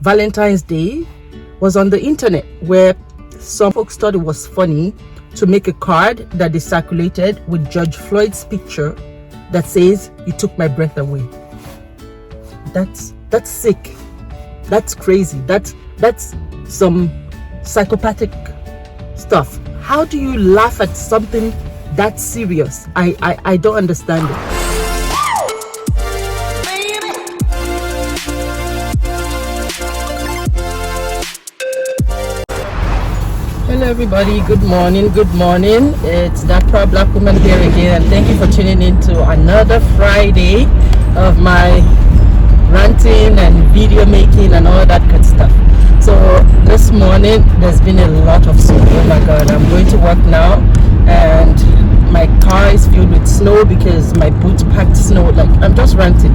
Valentine's Day was on the internet, where some folks thought it was funny to make a card that they circulated with George Floyd's picture that says, "You took my breath away." That's sick. That's crazy. That's some psychopathic stuff. How do you laugh at something that serious? I don't understand it. Hello everybody, good morning. It's that proud black woman here again, and thank you for tuning in to another Friday of my ranting and video making and all that good stuff. So this morning there's been a lot of snow. Oh my god, I'm going to work now and my car is filled with snow because my boots packed snow. Like, I'm just ranting.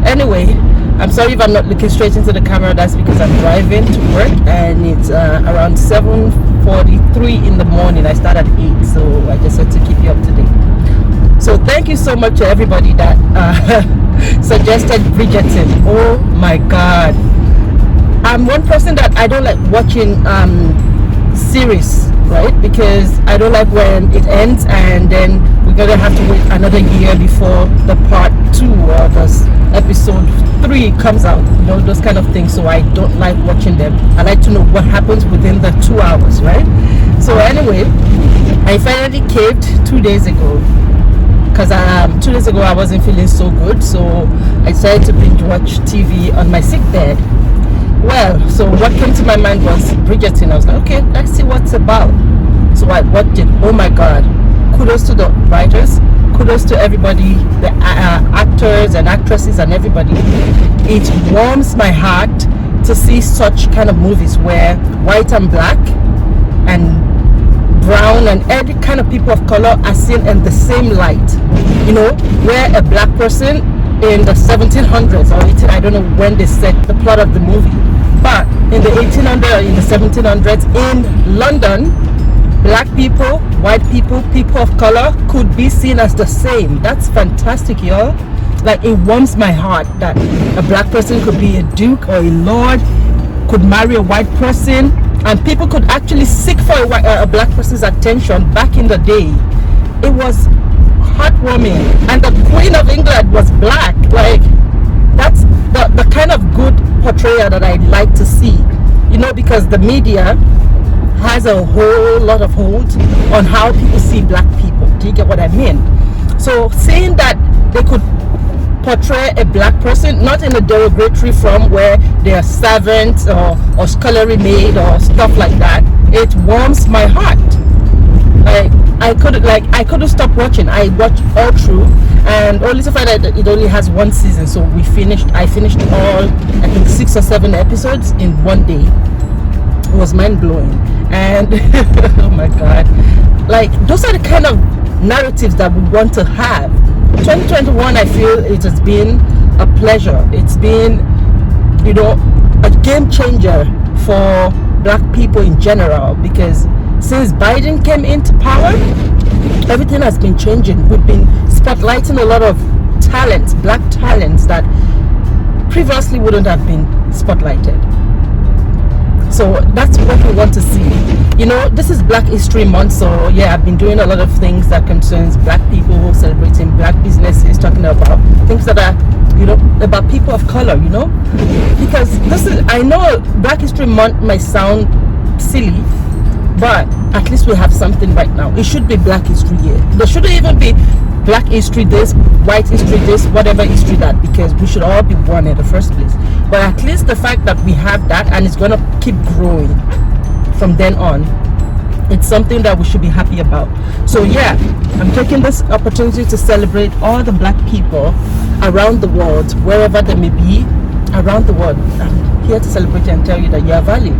Anyway, I'm sorry if I'm not looking straight into the camera. That's because I'm driving to work and it's around 7:43 in the morning. I start at 8, so I just had to keep you up to date. So thank you so much to everybody that suggested Bridgerton. Oh my god, I'm one person that I don't like watching series, right? Because I don't like when it ends and then we're gonna have to wait another year before the part 2 or the episode 3 comes out, you know, those kind of things. So I don't like watching them. I like to know what happens within the 2 hours, right? So anyway, I finally caved 2 days ago because 2 days ago I wasn't feeling so good, so I decided to binge watch TV on my sick bed. Well, so what came to my mind was Bridgerton. I was like, okay, let's see what's about. So I watched it. Oh my god, kudos to the writers, kudos to everybody, the actors and actresses and everybody. It warms my heart to see such kind of movies where white and black and brown and every kind of people of color are seen in the same light. You know, where a black person in the 1700s or 18, I don't know when they set the plot of the movie, but in the 1800s or in the 1700s in London, black people, white people, people of color could be seen as the same. That's fantastic, y'all. Like, it warms my heart that a black person could be a duke or a lord, could marry a white person, and people could actually seek for a black person's attention back in the day. It was heartwarming, and the Queen of England was black. Like, that's the kind of good portrayal that I'd like to see, you know, because the media has a whole lot of hold on how people see black people. Do you get what I mean? So seeing that they could portray a black person not in a derogatory form where they are servants or scullery maid or stuff like that, it warms my heart. Like, I couldn't stop watching. I watched all through, and only to find out that it only has 1 season. So I finished all, I think 6 or 7 episodes in one day. It was mind-blowing. And oh my god, like, those are the kind of narratives that we want to have. 2021, I feel it has been a pleasure. It's been, you know, a game changer for black people in general, because since Biden came into power, everything has been changing. We've been spotlighting a lot of talents, black talents that previously wouldn't have been spotlighted. So that's what we want to see. You know, this is Black History Month, so yeah, I've been doing a lot of things that concerns black people, celebrating black businesses, talking about things that are, you know, about people of color, you know, because I know Black History Month might sound silly, but at least we have something right now. It should be Black History Year. There shouldn't even be Black History this, White History this, whatever history that, because we should all be one in the first place. But at least the fact that we have that, and it's going to keep growing from then on, it's something that we should be happy about. So yeah, I'm taking this opportunity to celebrate all the black people around the world, wherever they may be around the world. I'm here to celebrate and tell you that you are valid.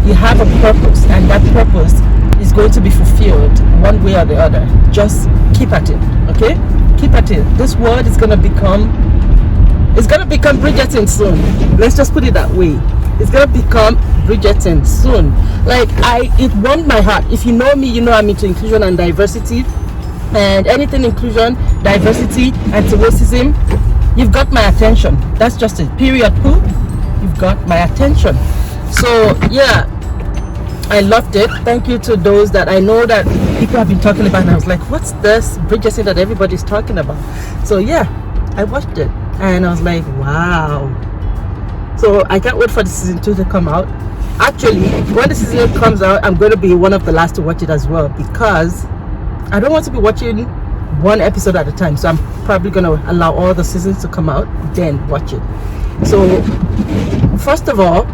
You have a purpose, and that purpose is going to be fulfilled one way or the other. Just keep at it, okay? Keep at it. This world is gonna become Bridgerton soon. Let's just put it that way. It's gonna become Bridgerton soon. Like, it warmed my heart. If you know me, you know I'm into inclusion and diversity, and anything inclusion, diversity, anti-racism, you've got my attention. That's just it. Period. Pooh. you've got my attention. So yeah, I loved it. Thank you to those that I know that people have been talking about, and I was like, what's this Bridgerton that everybody's talking about? So yeah, I watched it and I was like, wow. So I can't wait for the season 2 to come out. Actually, when the season 8 comes out, I'm going to be one of the last to watch it as well, because I don't want to be watching one episode at a time. So I'm probably going to allow all the seasons to come out, then watch it. So first of all,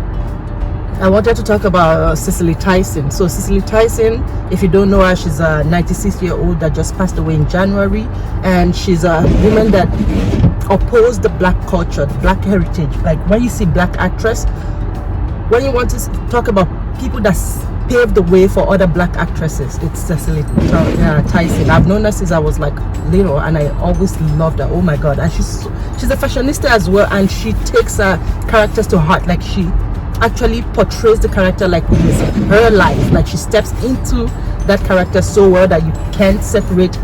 I wanted to talk about Cicely Tyson. So Cicely Tyson, if you don't know her, she's a 96-year-old that just passed away in January, and she's a woman that opposed the black culture, the black heritage. Like when you see black actress, when you want to talk about people that paved the way for other black actresses, it's Cicely Tyson. I've known her since I was like little, and I always loved her. Oh my god. And she's a fashionista as well, and she takes her characters to heart. Like she actually portrays the character like it is her life. Like she steps into that character so well that you can't separate,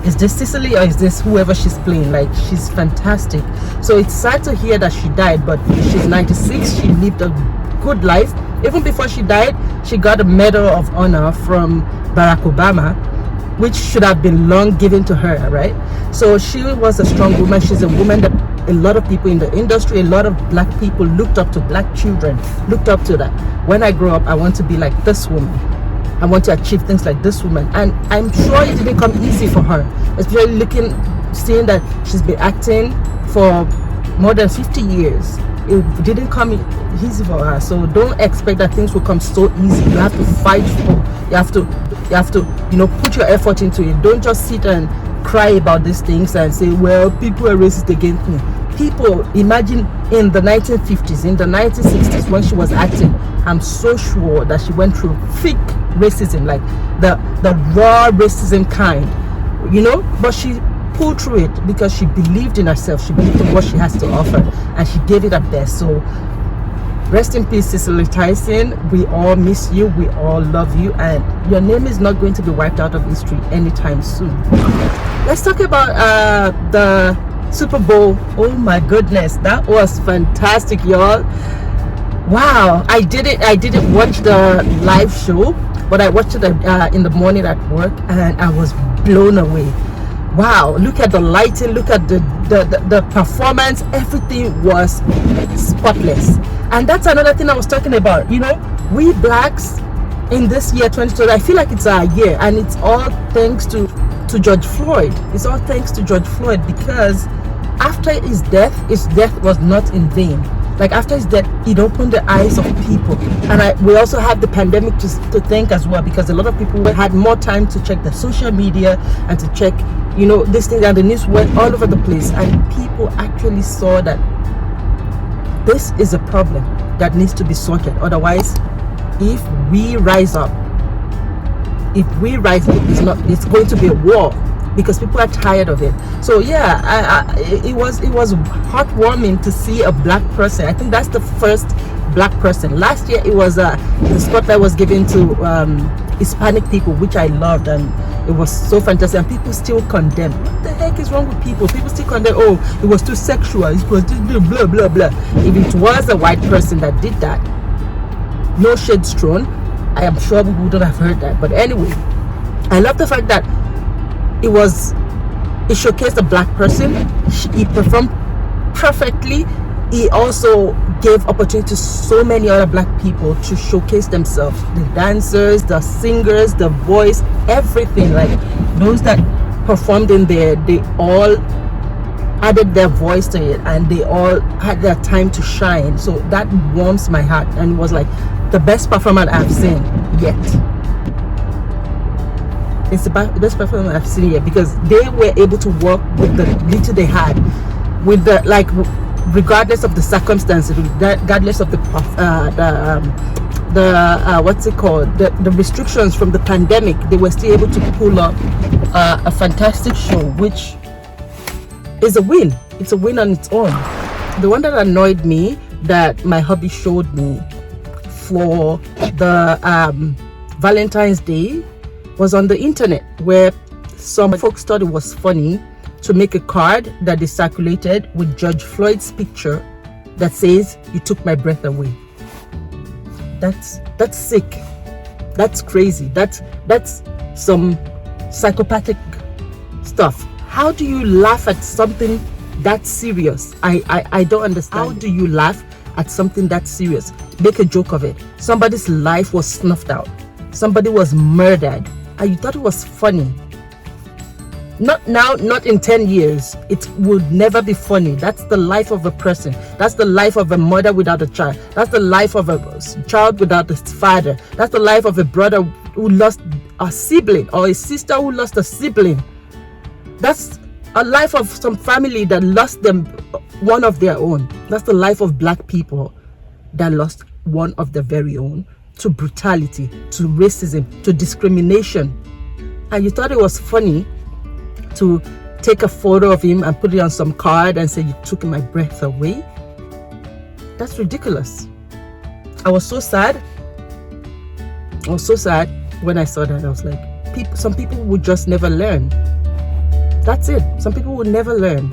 is this Cicely or is this whoever she's playing? Like she's fantastic. So it's sad to hear that she died, but she's 96. She lived a good life. Even before she died, she got a Medal of Honor from Barack Obama, which should have been long given to her, right? So she was a strong woman. She's a woman that a lot of people in the industry, a lot of black people looked up to, black children looked up to that. When I grow up, I want to be like this woman. I want to achieve things like this woman. And I'm sure it didn't come easy for her, especially seeing that she's been acting for more than 50 years. It didn't come easy for her. So don't expect that things will come so easy. You have to fight for, you have to, you know, put your effort into it. Don't just sit and cry about these things and say, well, people are racist against me. People, imagine in the 1950s, in the 1960s, when she was acting, I'm so sure that she went through thick racism, like the raw racism kind, you know, but she pulled through it because she believed in herself. She believed in what she has to offer, and she gave it her best. So rest in peace, Cicely Tyson. We all miss you, we all love you, and your name is not going to be wiped out of history anytime soon. Let's talk about the Super Bowl. Oh my goodness, that was fantastic, y'all. Wow, I didn't watch the live show, but I watched it in the morning at work, and I was blown away. Wow, look at the lighting, look at the performance. Everything was spotless. And that's another thing I was talking about. You know, we blacks in this year 2020, I feel like it's our year, and it's all thanks to George Floyd. It's all thanks to George Floyd, because after his death was not in vain. Like after his death, it opened the eyes of people. And we also have the pandemic to thank as well, because a lot of people had more time to check the social media and to check, you know, this thing, and the news went all over the place, and people actually saw that this is a problem that needs to be sorted. Otherwise, if we rise up, it's going to be a war, because people are tired of it. So yeah, it was heartwarming to see a black person. I think that's the first black person. Last year it was the spotlight was given to Hispanic people, which I loved, and it was so fantastic. And people still condemn. What the heck is wrong with people? People still condemn. Oh, it was too sexual. It was too blah blah blah. If it was a white person that did that, no shades thrown, I am sure we wouldn't have heard that. But anyway, I love the fact that it showcased a black person. He performed perfectly. He also gave opportunity to so many other black people to showcase themselves. The dancers, the singers, the voice, everything. Like those that performed in there, they all added their voice to it, and they all had their time to shine. So that warms my heart, and it was like the best performance I've seen yet. It's the best performance I've seen yet, because they were able to work with the little they had, with the, like, regardless of the circumstances, regardless of the what's it called, the restrictions from the pandemic, they were still able to pull up a fantastic show, which is a win. It's a win on its own. The one that annoyed me, that my hubby showed me for the Valentine's Day, was on the internet, where some folks thought it was funny to make a card that they circulated with George Floyd's picture that says you took my breath away. That's sick. That's crazy. That's some psychopathic stuff. How do you laugh at something that serious? I don't understand. How do you laugh at something that serious? Make a joke of it. Somebody's life was snuffed out. Somebody was murdered, and you thought it was funny. Not now, not in 10 years. It would never be funny. That's the life of a person. That's the life of a mother without a child. That's the life of a child without a father. That's the life of a brother who lost a sibling, or a sister who lost a sibling. That's a life of some family that lost them one of their own. That's the life of black people that lost one of their very own to brutality, to racism, to discrimination. And you thought it was funny to take a photo of him and put it on some card and say you took my breath away? That's ridiculous. I was so sad. I was so sad when I saw that. I was like, some people would just never learn. That's it. Some people would never learn.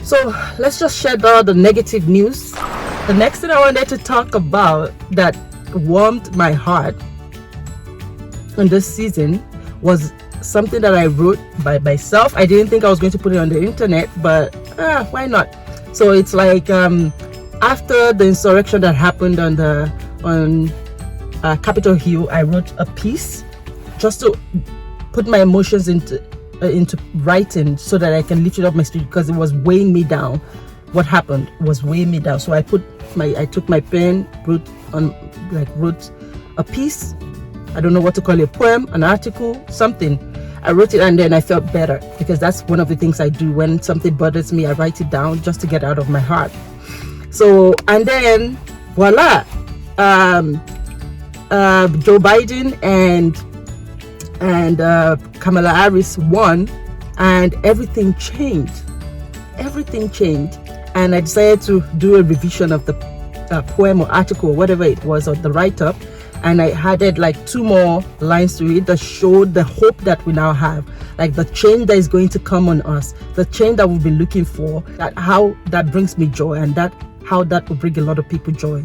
So let's just shed all the negative news. The next thing I wanted to talk about that warmed my heart in this season was something that I wrote by myself. I didn't think I was going to put it on the internet, but why not? So it's like after the insurrection that happened on Capitol Hill, I wrote a piece just to put my emotions into writing so that I can lift it up my street, because it was weighing me down. What happened was weighing me down. So I took my pen, wrote a piece. I don't know what to call it, a poem, an article, something. I wrote it, and then I felt better, because that's one of the things I do. When something bothers me, I write it down just to get out of my heart. So, and then voila, Joe Biden and Kamala Harris won, and everything changed. Everything changed, and I decided to do a revision of the poem or article or whatever it was, or the write-up, and I added like 2 more lines to it that showed the hope that we now have, like the change that is going to come on us, the change that we've been looking for, that how that brings me joy, and that how that will bring a lot of people joy.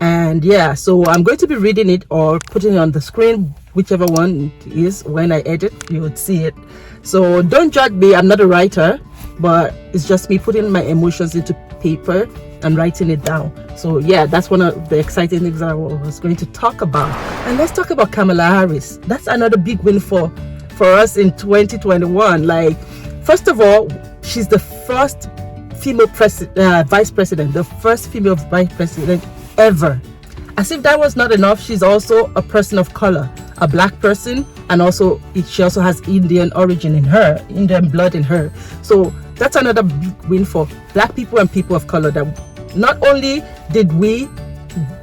And yeah, so I'm going to be reading it or putting it on the screen, whichever one it is. When I edit, you would see it. So don't judge me, I'm not a writer, but it's just me putting my emotions into paper and writing it down. So yeah, that's one of the exciting things that I was going to talk about. And let's talk about Kamala Harris. That's another big win for us in 2021. Like, first of all, she's the first female vice president, the first female vice president ever. As if that was not enough, she's also a person of color, a black person, and also she also has Indian origin in her, Indian blood in her. So that's another big win for black people and people of color, that not only did we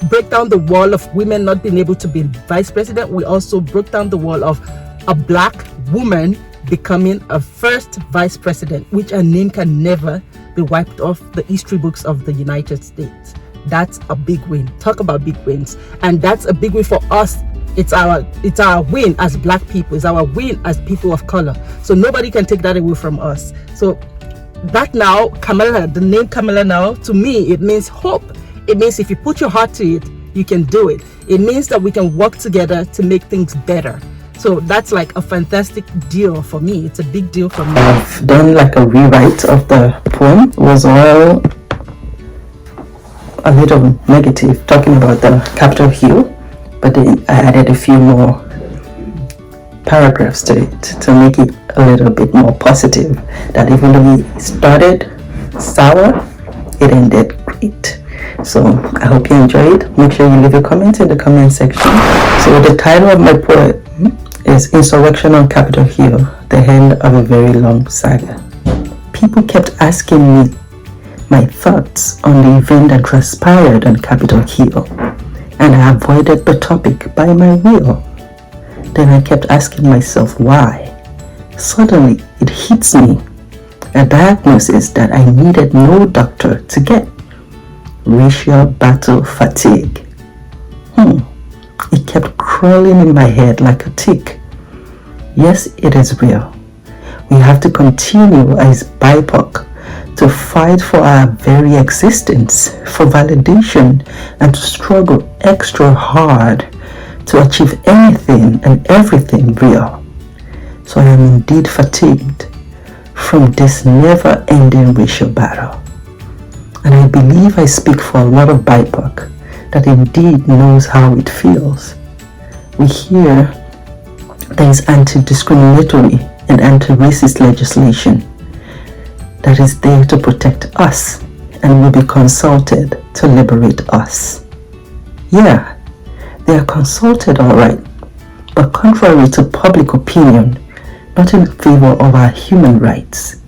break down the wall of women not being able to be vice president, we also broke down the wall of a black woman becoming a first vice president, which her name can never be wiped off the history books of the United States. That's a big win. Talk about big wins. And that's a big win for us. It's our win as black people. It's our win as people of color. So nobody can take that away from us. So that now, Kamala, the name Kamala now, to me, it means hope. It means if you put your heart to it, you can do it. It means that we can work together to make things better. So that's like a fantastic deal for me. It's a big deal for me. I've done like a rewrite of the poem. It was all a little negative, talking about the Capitol Hill, but then I added a few more paragraphs to it to make it a little bit more positive, that even though we started sour, it ended great. So I hope you enjoyed. Make sure you leave a comment in the comment section. So the title of my poem is Insurrection on Capitol Hill, the end of a very long saga. People kept asking me my thoughts on the event that transpired on Capitol Hill, and I avoided the topic by my will. Then I kept asking myself why. Suddenly it hits me, a diagnosis that I needed no doctor to get: racial battle fatigue. It kept crawling in my head like a tick. Yes, it is real. We have to continue as BIPOC to fight for our very existence, for validation, and to struggle extra hard to achieve anything and everything real. So I am indeed fatigued from this never-ending racial battle. And I believe I speak for a lot of BIPOC that indeed knows how it feels. We hear there is anti-discriminatory and anti-racist legislation that is there to protect us and will be consulted to liberate us. Yeah, they are consulted, all right, but contrary to public opinion, not in favor of our human rights.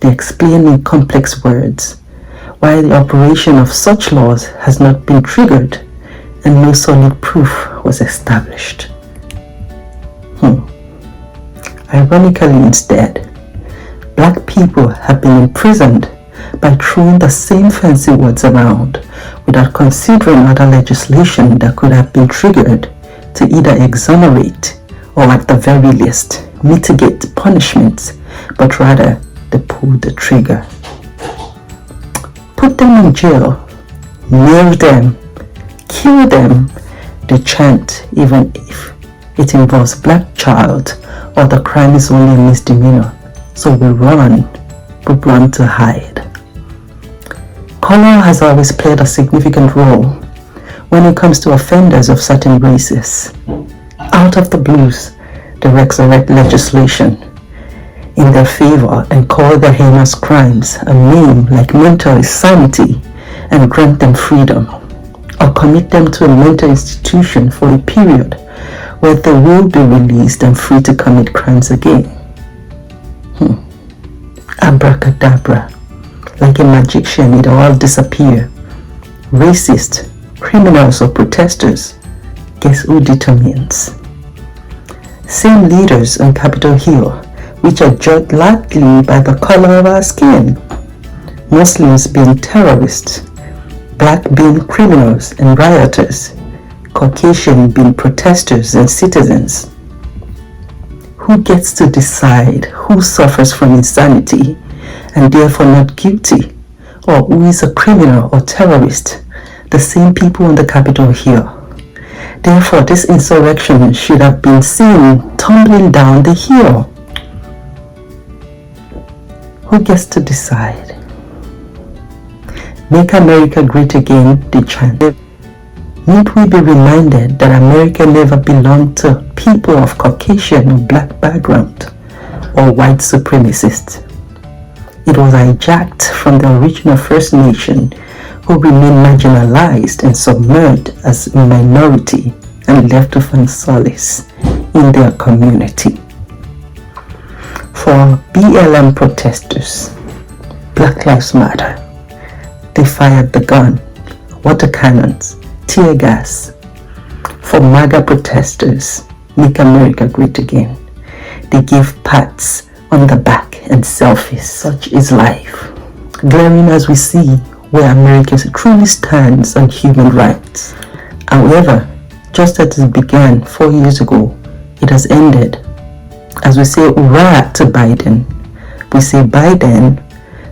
They explain in complex words why the operation of such laws has not been triggered and no solid proof was established. Ironically, instead, black people have been imprisoned by throwing the same fancy words around without considering other legislation that could have been triggered to either exonerate or at the very least mitigate the punishments, but rather they pulled the trigger. Put them in jail, nail them, kill them, they chant, even if it involves black child or the crime is only a misdemeanor. So we run to hide. Color has always played a significant role when it comes to offenders of certain races. Out of the blues, they resurrect legislation in their favor and call their heinous crimes a name like mental insanity and grant them freedom, or commit them to a mental institution for a period where they will be released and free to commit crimes again. Abracadabra, like a magician, it all disappear. Racist, criminals or protesters, guess who determines? Same leaders on Capitol Hill, which are judged largely by the color of our skin. Muslims being terrorists, black being criminals and rioters, Caucasian being protesters and citizens. Who gets to decide who suffers from insanity and therefore not guilty, or who is a criminal or terrorist? The same people on the Capitol Hill. Therefore, this insurrection should have been seen tumbling down the hill. Who gets to decide? Make America great again, they chant. Need we be reminded that America never belonged to people of Caucasian or black background or white supremacists? It was hijacked from the original First Nation who remained marginalized and submerged as a minority and left to find solace in their community. For BLM protesters, Black Lives Matter, they fired the gun, water cannons, tear gas. For MAGA protesters, Make America Great Again, they give pats on the back and selfies. Such is life. Glaring as we see where America truly stands on human rights. However, just as it began 4 years ago, it has ended. As we say hurrah to Biden, we say Biden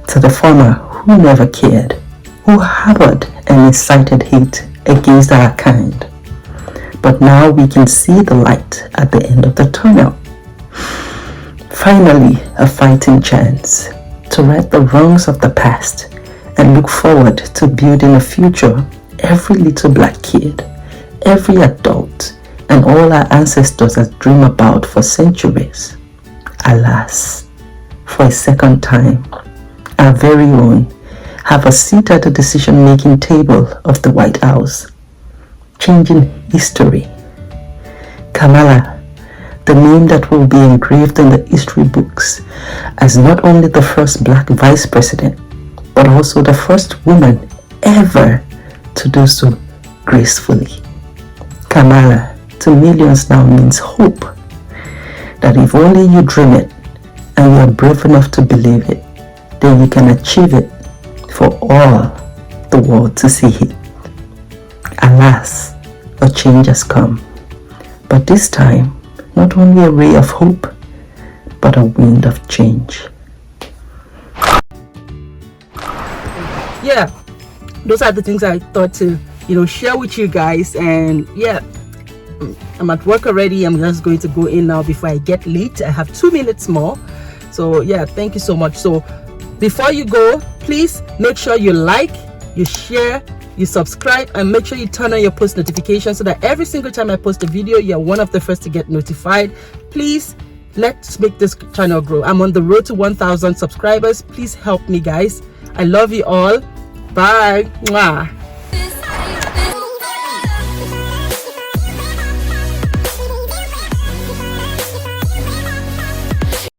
to the former who never cared, who harbored and incited hate against our kind. But now we can see the light at the end of the tunnel. Finally, a fighting chance to right the wrongs of the past and look forward to building a future every little black kid, every adult, and all our ancestors have dreamed about for centuries. Alas, for a second time, our very own have a seat at the decision-making table of the White House, changing history. Kamala, the name that will be engraved in the history books as not only the first black vice president, but also the first woman ever to do so gracefully. Kamala to millions now means hope, that if only you dream it and you are brave enough to believe it, then you can achieve it for all the world to see it. Alas, a change has come, but this time not only a ray of hope, but a wind of change. yeah, those are the things I thought to, you know, share with you guys. And yeah, I'm at work already. I'm just going to go in now before I get late. I have 2 minutes more. So yeah, thank you so much. So before you go, please make sure you like, you share, you subscribe, and make sure you turn on your post notifications so that every single time I post a video, you're one of the first to get notified. Please, let's make this channel grow. I'm on the road to 1,000 subscribers. Please help me, guys. I love you all. Bye. Mwah.